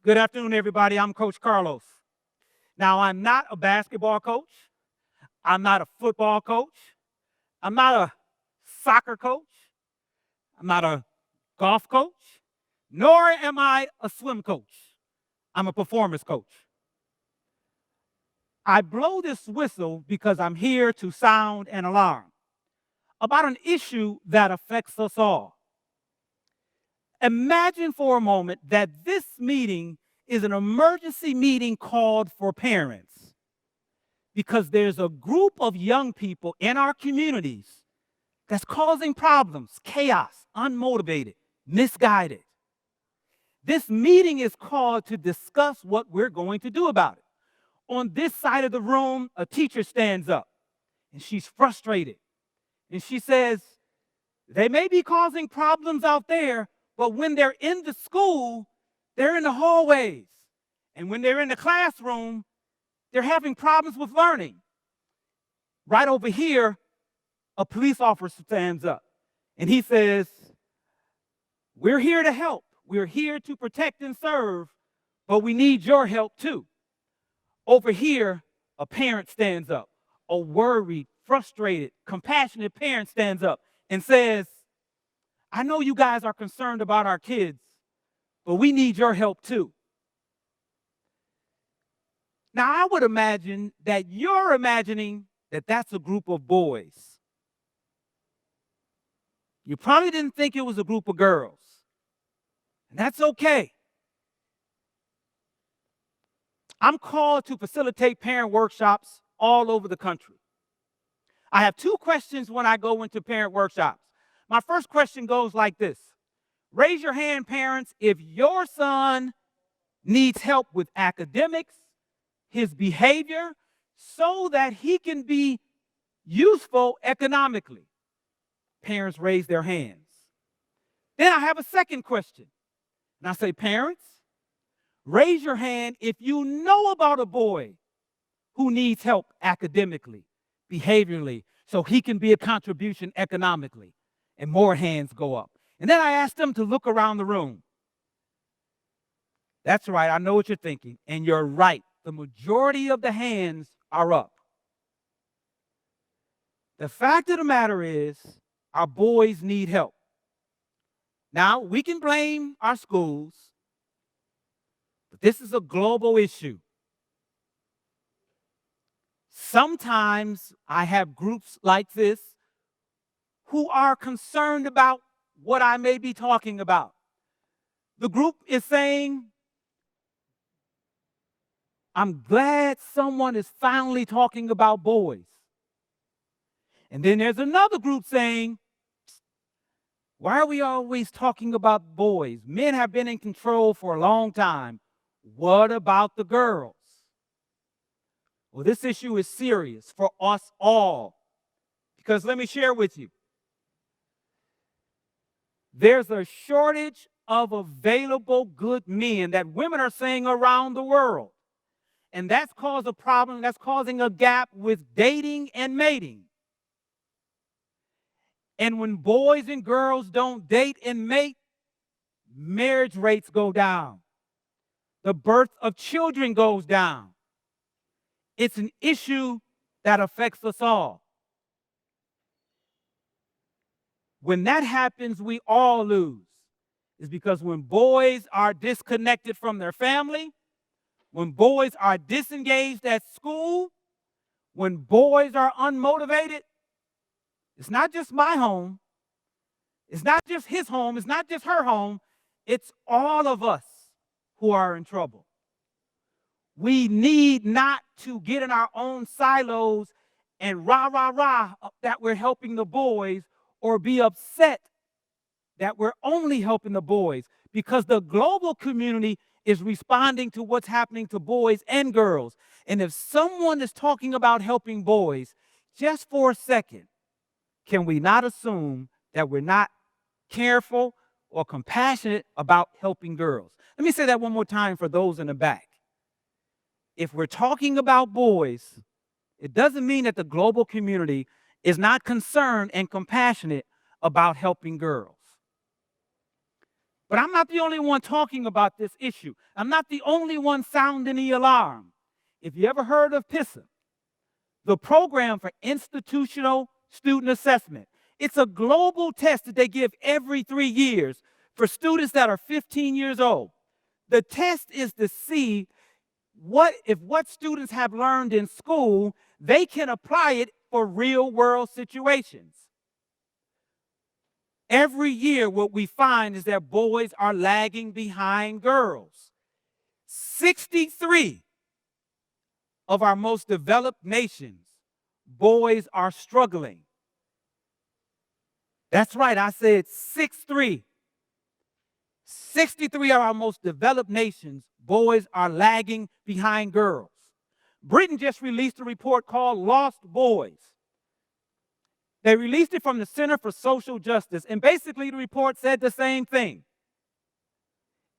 Good afternoon, everybody. I'm Coach Carlos. Now, I'm not a basketball coach. I'm not a football coach. I'm not a soccer coach. I'm not a golf coach, nor am I a swim coach. I'm a performance coach. I blow this whistle because I'm here to sound an alarm about an issue that affects us all. Imagine for a moment that this meeting is an emergency meeting called for parents, because there's a group of young people in our communities that's causing problems, chaos, unmotivated, misguided. This meeting is called to discuss what we're going to do about it. On this side of the room, a teacher stands up and she's frustrated. And she says, they may be causing problems out there, but when they're in the school, they're in the hallways. And when they're in the classroom, they're having problems with learning. Right over here, a police officer stands up and he says, we're here to help. We're here to protect and serve, but we need your help too. Over here, a parent stands up. A worried, frustrated, compassionate parent stands up and says, I know you guys are concerned about our kids, but we need your help too. Now, I would imagine that you're imagining that that's a group of boys. You probably didn't think it was a group of girls. And that's okay. I'm called to facilitate parent workshops all over the country. I have two questions when I go into parent workshops. My first question goes like this. Raise your hand, parents, if your son needs help with academics, his behavior, so that he can be useful economically. Parents raise their hands. Then I have a second question. And I say, parents, raise your hand if you know about a boy who needs help academically, behaviorally, so he can be a contribution economically. And more hands go up. And then I ask them to look around the room. That's right, I know what you're thinking, and you're right. The majority of the hands are up. The fact of the matter is, our boys need help. Now, we can blame our schools, but this is a global issue. Sometimes I have groups like this who are concerned about what I may be talking about. The group is saying, I'm glad someone is finally talking about boys. And then there's another group saying, why are we always talking about boys? Men have been in control for a long time. What about the girls? Well, this issue is serious for us all. Because let me share with you. There's a shortage of available good men that women are saying around the world. And that's caused a problem, that's causing a gap with dating and mating. And when boys and girls don't date and mate, marriage rates go down. The birth of children goes down. It's an issue that affects us all. When that happens, we all lose. It's because when boys are disconnected from their family, when boys are disengaged at school, when boys are unmotivated, it's not just my home. It's not just his home. It's not just her home. It's all of us who are in trouble. We need not to get in our own silos and rah that we're helping the boys, or be upset that we're only helping the boys, because the global community is responding to what's happening to boys and girls. And if someone is talking about helping boys, just for a second, can we not assume that we're not careful or compassionate about helping girls? Let me say that one more time for those in the back. If we're talking about boys, it doesn't mean that the global community is not concerned and compassionate about helping girls. But I'm not the only one talking about this issue. I'm not the only one sounding the alarm. If you ever heard of PISA, the Program for Institutional Student Assessment, it's a global test that they give every 3 years for students that are 15 years old. The test is to see what students have learned in school, they can apply it for real-world situations. Every year, what we find is that boys are lagging behind girls. 63 of our most developed nations, boys are struggling. That's right, I said 63. 63 of our most developed nations, boys are lagging behind girls. Britain just released a report called Lost Boys. They released it from the Center for Social Justice, and basically the report said the same thing.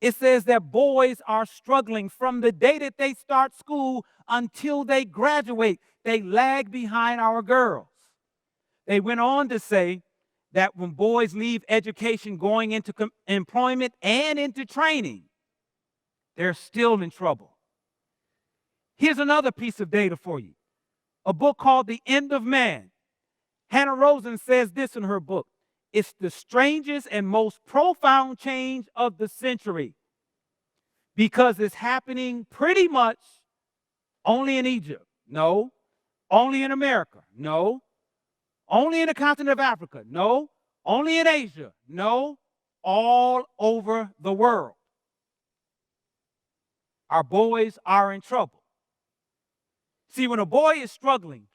It says that boys are struggling from the day that they start school until they graduate. They lag behind our girls. They went on to say that when boys leave education going into employment and into training, they're still in trouble. Here's another piece of data for you. A book called The End of Man. Hannah Rosen says this in her book: it's the strangest and most profound change of the century because it's happening pretty much only in Egypt. No. Only in America. No. Only in the continent of Africa. No. Only in Asia. No. All over the world. Our boys are in trouble. See, when a boy is struggling,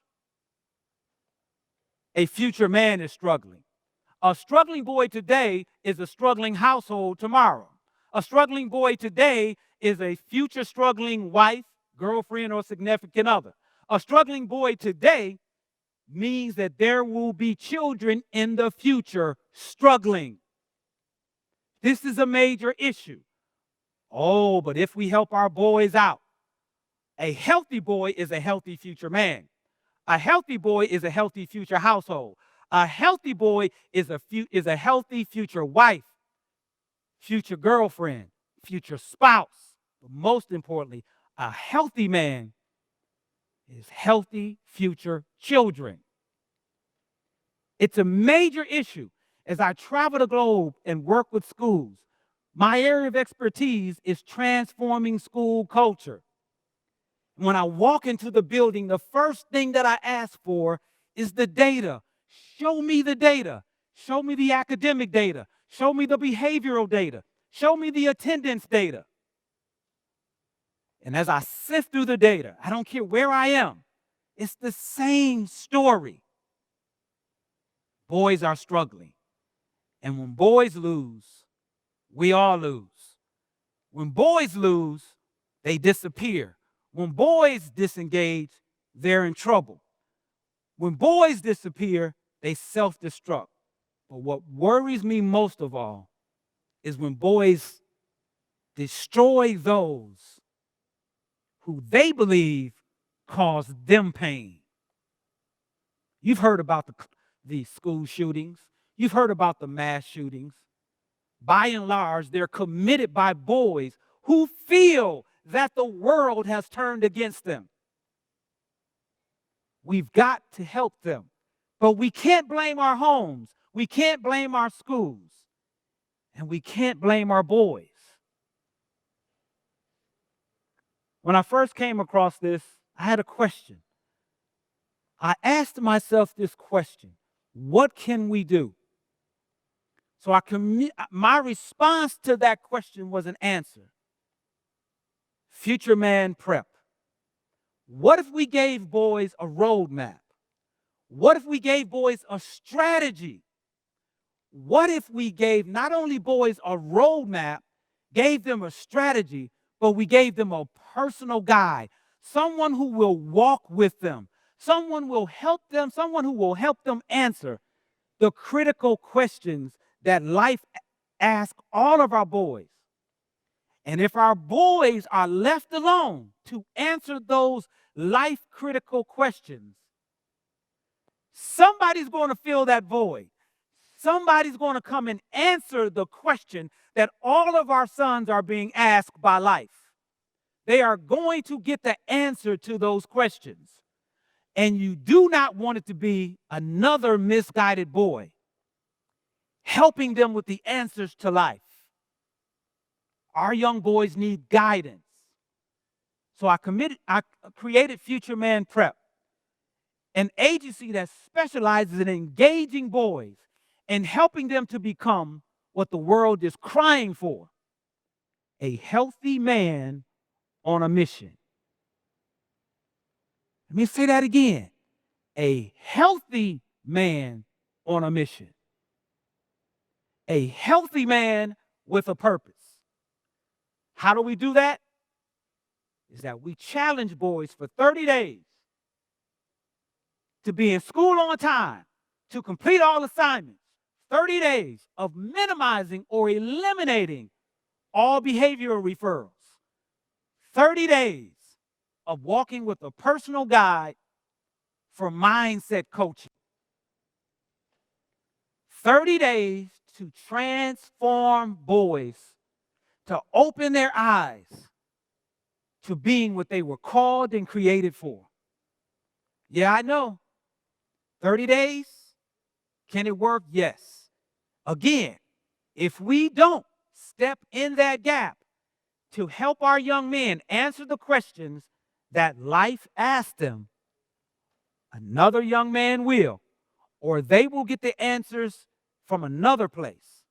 a future man is struggling. A struggling boy today is a struggling household tomorrow. A struggling boy today is a future struggling wife, girlfriend, or significant other. A struggling boy today means that there will be children in the future struggling. This is a major issue. Oh, but if we help our boys out, a healthy boy is a healthy future man. A healthy boy is a healthy future household. A healthy boy is a healthy future wife, future girlfriend, future spouse. But most importantly, a healthy man is healthy future children. It's a major issue. As I travel the globe and work with schools, my area of expertise is transforming school culture. When I walk into the building, the first thing that I ask for is the data. Show me the data. Show me the academic data. Show me the behavioral data. Show me the attendance data. And as I sift through the data, I don't care where I am, it's the same story. Boys are struggling. And when boys lose, we all lose. When boys lose, they disappear. When boys disengage, they're in trouble. When boys disappear, they self-destruct. But what worries me most of all is when boys destroy those who they believe cause them pain. You've heard about the school shootings. You've heard about the mass shootings. By and large, they're committed by boys who feel that the world has turned against them. We've got to help them. But we can't blame our homes. We can't blame our schools. And we can't blame our boys. When I first came across this, I had a question. I asked myself this question: what can we do? So my response to that question was an answer. Future Man Prep. What if we gave boys a roadmap? What if we gave boys a strategy? What if we gave not only boys a roadmap, gave them a strategy, but we gave them a personal guide, someone who will walk with them, someone who will help them answer the critical questions that life asks all of our boys. And if our boys are left alone to answer those life-critical questions, somebody's going to fill that void. Somebody's going to come and answer the question that all of our sons are being asked by life. They are going to get the answer to those questions. And you do not want it to be another misguided boy helping them with the answers to life. Our young boys need guidance. So I created Future Man Prep, an agency that specializes in engaging boys and helping them to become what the world is crying for: a healthy man on a mission. Let me say that again. A healthy man on a mission. A healthy man with a purpose. How do we do that? Is that we challenge boys for 30 days to be in school on time, to complete all assignments, 30 days of minimizing or eliminating all behavioral referrals, 30 days of walking with a personal guide for mindset coaching, 30 days to transform boys, to open their eyes to being what they were called and created for. Yeah, I know. 30 days? Can it work? Yes. Again, if we don't step in that gap to help our young men answer the questions that life asked them, another young man will, or they will get the answers from another place.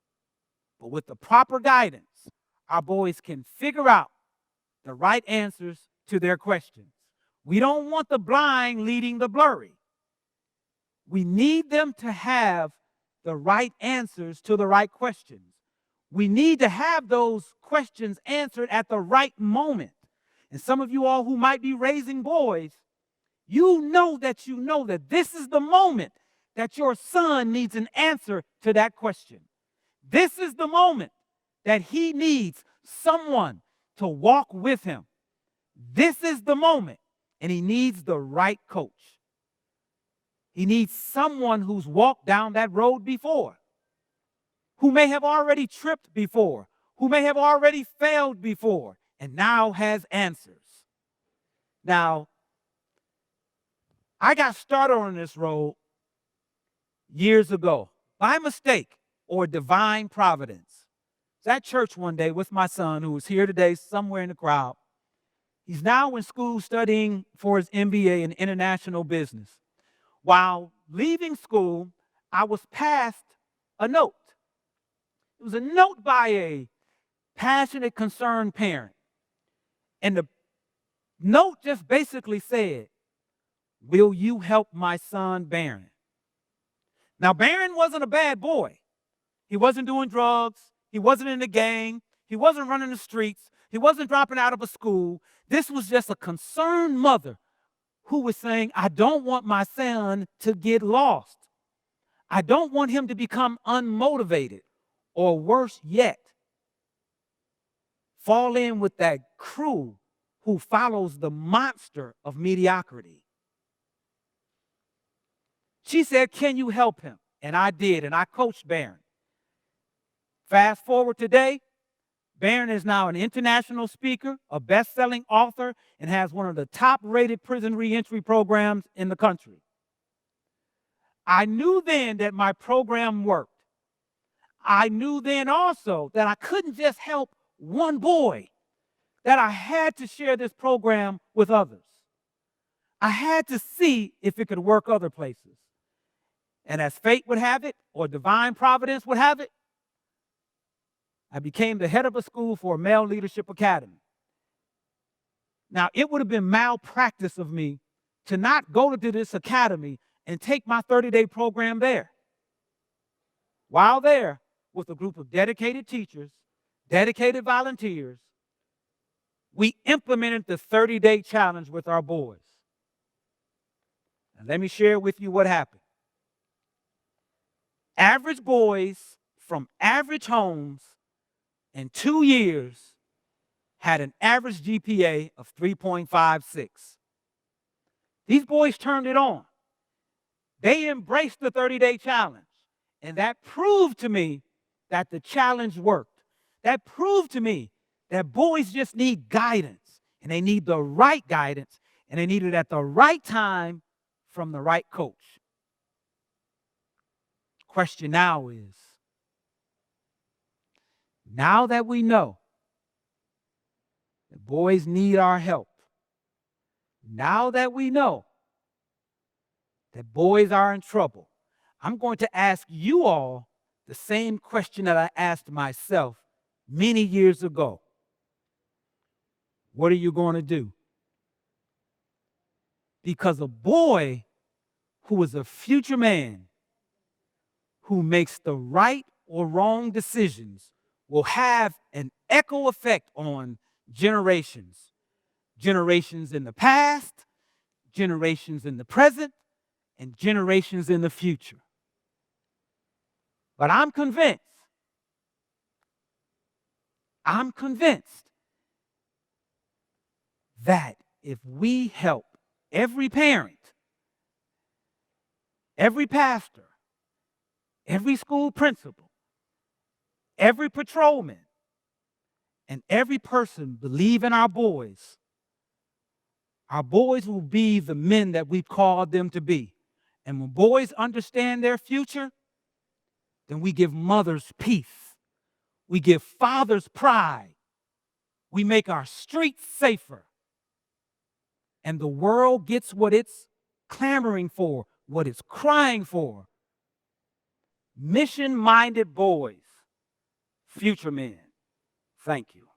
But with the proper guidance, our boys can figure out the right answers to their questions. We don't want the blind leading the blurry. We need them to have the right answers to the right questions. We need to have those questions answered at the right moment. And some of you all who might be raising boys, you know that this is the moment that your son needs an answer to that question. This is the moment that he needs someone to walk with him. This is the moment, and he needs the right coach. He needs someone who's walked down that road before, who may have already tripped before, who may have already failed before, and now has answers. Now, I got started on this road years ago by mistake or divine providence. I was at church one day with my son, who is here today somewhere in the crowd. He's now in school studying for his MBA in international business. While leaving school, I was passed a note. It was a note by a passionate, concerned parent. And the note just basically said, "Will you help my son, Barron?" Now, Barron wasn't a bad boy. He wasn't doing drugs. He wasn't in a gang. He wasn't running the streets. He wasn't dropping out of a school. This was just a concerned mother who was saying, "I don't want my son to get lost. I don't want him to become unmotivated, or worse yet, fall in with that crew who follows the monster of mediocrity." She said, "Can you help him?" And I did, and I coached Barron. Fast forward today, Barron is now an international speaker, a best-selling author, and has one of the top-rated prison reentry programs in the country. I knew then that my program worked. I knew then also that I couldn't just help one boy, that I had to share this program with others. I had to see if it could work other places. And as fate would have it, or divine providence would have it, I became the head of a school for a male leadership academy. Now, it would have been malpractice of me to not go to this academy and take my 30-day program there. While there, with a group of dedicated teachers, dedicated volunteers, we implemented the 30-day challenge with our boys. Now, let me share with you what happened. Average boys from average homes in 2 years had an average GPA of 3.56. These boys turned it on. They embraced the 30-day challenge. And that proved to me that the challenge worked. That proved to me that boys just need guidance, and they need the right guidance, and they need it at the right time from the right coach. Question now is, now that we know that boys need our help, now that we know that boys are in trouble, I'm going to ask you all the same question that I asked myself many years ago. What are you going to do? Because a boy who is a future man who makes the right or wrong decisions will have an echo effect on generations. Generations in the past, generations in the present, and generations in the future. But I'm convinced that if we help every parent, every pastor, every school principal, every patrolman, and every person believe in our boys will be the men that we've called them to be. And when boys understand their future, then we give mothers peace. We give fathers pride. We make our streets safer. And the world gets what it's clamoring for, what it's crying for. Mission-minded boys, future men. Thank you.